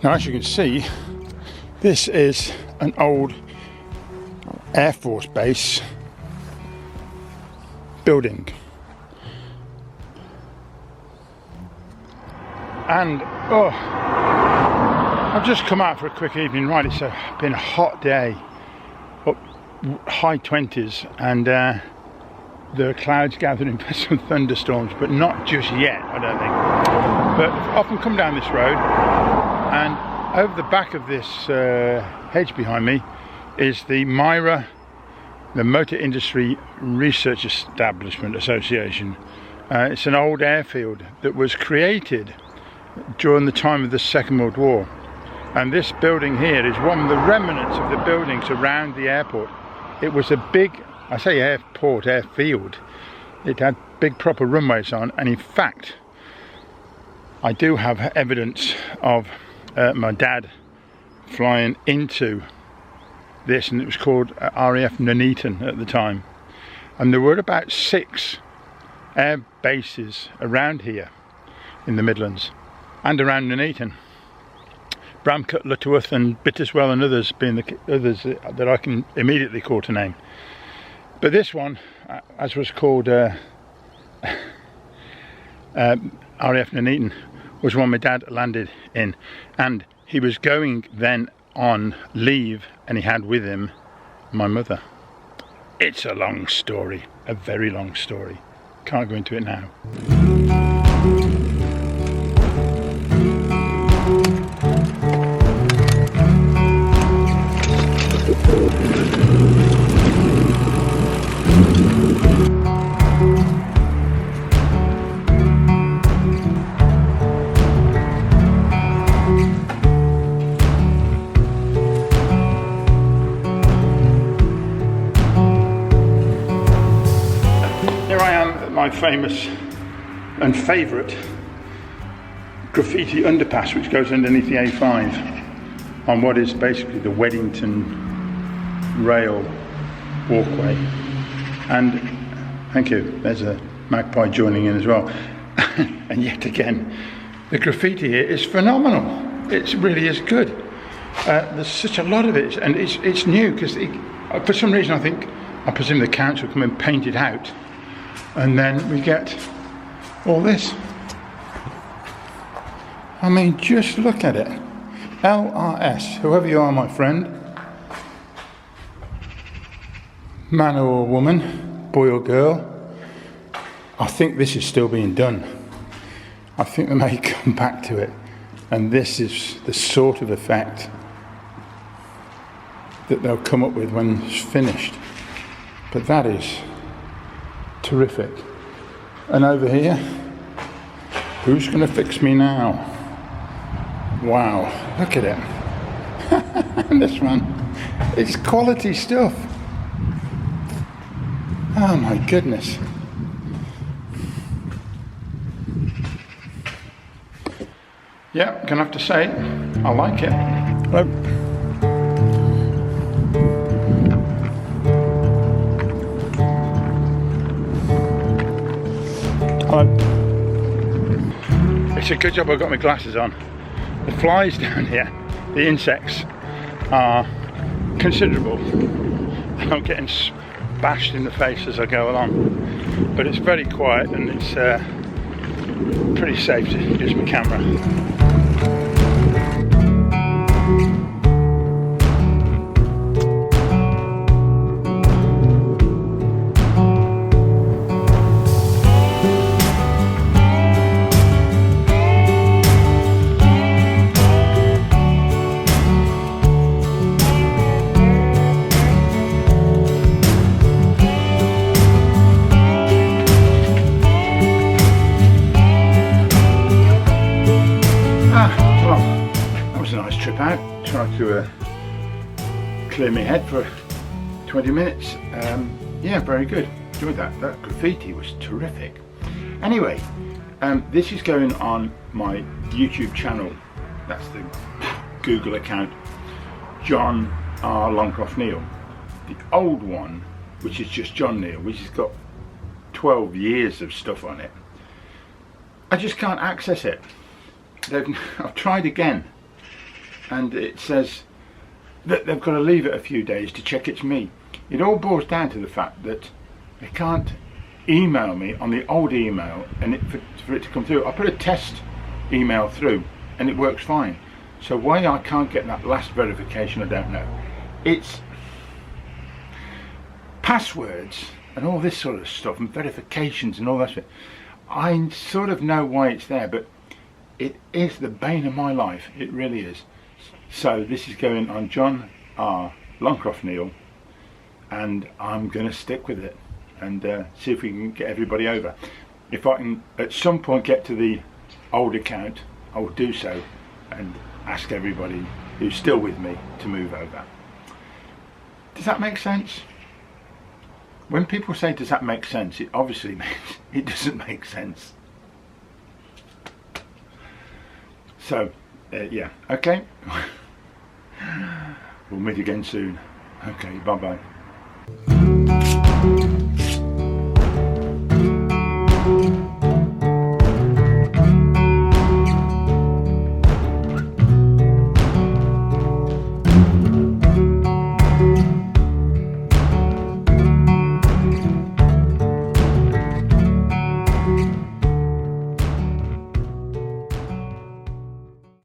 Now, as you can see, this is an old Air Force base building. And oh, I've just come out for a quick evening ride. It's been a hot day, up high 20s, and there are clouds gathering for some thunderstorms, but not just yet, I don't think. But I've often come down this road, and over the back of this hedge behind me is the MIRA, the Motor Industry Research Establishment Association. It's an old airfield that was created during the time of the Second World War, and this building here is one of the remnants of the buildings around the airport. It was a big, I say airport, airfield. It had big proper runways on, and in fact I do have evidence of my dad flying into this, and it was called RAF Nuneaton at the time, and there were about 6 air bases around here in the Midlands and around Nuneaton. Bramcote, Lutterworth and Bitterswell and others being the others that I can immediately call to name. But this one, as was called RAF Nuneaton, was one my dad landed in, and he was going then on leave, and he had with him my mother. It's a long story, a very long story. Can't go into it now. My famous and favourite graffiti underpass, which goes underneath the A5 on what is basically the Weddington rail walkway. And thank you, there's a magpie joining in as well. And yet again, the graffiti here is phenomenal. It really is good. There's such a lot of it, and it's new because for some reason I presume the council come and paint it out. And then we get all this. I mean, just look at it. LRS, whoever you are, my friend, man or woman, boy or girl, I think this is still being done. I think they may come back to it, and this is the sort of effect that they'll come up with when it's finished. But that is terrific. And over here, who's going to fix me now? Wow, look at it. And this one, it's quality stuff. Oh my goodness. Yeah, gonna have to say, I like it. Hello. It's a good job I've got my glasses on. The flies down here, the insects, are considerable. I'm getting bashed in the face as I go along, but it's very quiet and it's pretty safe to use my camera. Tried to clear my head for 20 minutes. Yeah, very good. Enjoyed that. That graffiti was terrific. Anyway, this is going on my YouTube channel. That's the Google account, John Longcroft-Neal. The old one, which is just John Neal, which has got 12 years of stuff on it. I just can't access it. I've tried again. and it says that they've got to leave it a few days to check it's me. It all boils down to the fact that they can't email me on the old email and for it to come through. I put a test email through and it works fine. So why I can't get that last verification, I don't know. It's passwords and all this sort of stuff and verifications and all that stuff. I sort of know why it's there, but it is the bane of my life. It really is. So this is going on John Longcroft-Neal, and I'm going to stick with it and see if we can get everybody over. If I can at some point get to the old account, I will do so and ask everybody who's still with me to move over. Does that make sense? When people say does that make sense, it obviously means it doesn't make sense. So yeah, okay. We'll meet again soon. Okay, bye bye.